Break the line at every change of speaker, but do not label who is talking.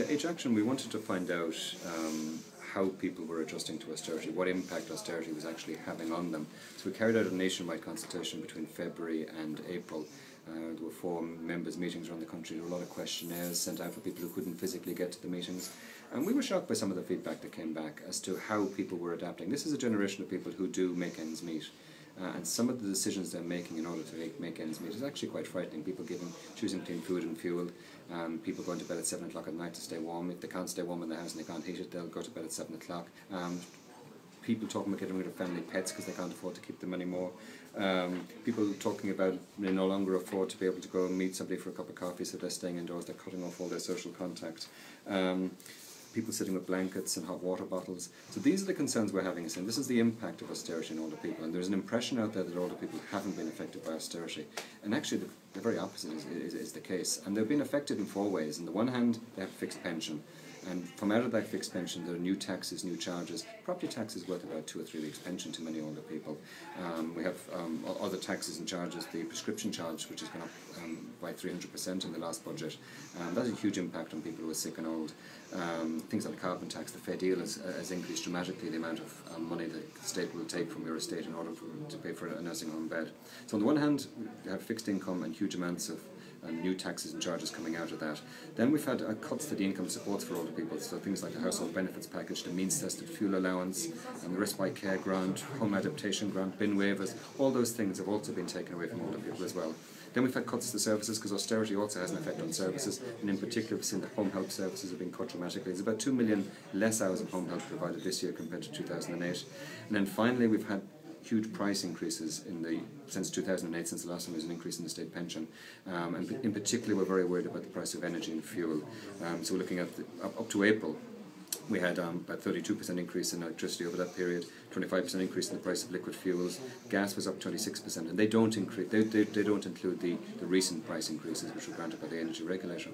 H-Action, we wanted to find out how people were adjusting to austerity, what impact austerity was actually having on them. So we carried out a nationwide consultation between February and April. There were 4 members' meetings around the country. There were a lot of questionnaires sent out for people who couldn't physically get to the meetings. And we were shocked by some of the feedback that came back as to how people were adapting. This is a generation of people who do make ends meet. And some of the decisions they're making in order to make ends meet is actually quite frightening. People choosing between food and fuel, people going to bed at 7 o'clock at night to stay warm. If they can't stay warm in the house and they can't heat it, they'll go to bed at 7 o'clock. People talking about getting rid of family pets because they can't afford to keep them anymore. People talking about they no longer afford to be able to go and meet somebody for a cup of coffee, so they're staying indoors, they're cutting off all their social contact. People sitting with blankets and hot water bottles. So these are the concerns we're having, and this is the impact of austerity on older people. And there's an impression out there that older people haven't been affected by austerity. And actually the very opposite is the case. And they've been affected in 4 ways. On the one hand, they have a fixed pension. And from out of that fixed pension, there are new taxes, new charges. Property tax is worth about 2 or 3 weeks' pension to many older people. We have other taxes and charges, the prescription charge, which has gone up by 300% in the last budget. That's a huge impact on people who are sick and old. Things like the carbon tax, the Fair Deal has increased dramatically the amount of money that the state will take from your estate in order to pay for a nursing home bed. So on the one hand, we have fixed income and huge amounts of new taxes and charges coming out of that. Then we've had cuts to the income supports for older people, so things like the household benefits package, the means-tested fuel allowance, and the respite care grant, home adaptation grant, bin waivers, all those things have also been taken away from older people as well. Then we've had cuts to services, because austerity also has an effect on services, and in particular we've seen that home health services have been cut dramatically. There's about 2 million less hours of home health provided this year compared to 2008. And then finally we've had huge price increases since 2008, since the last time there was an increase in the state pension. And in particular we're very worried about the price of energy and fuel. So we're looking at up to April. We had about 32% increase in electricity over that period, 25% increase in the price of liquid fuels. Gas was up 26%, and they don't include the recent price increases which were granted by the energy regulator.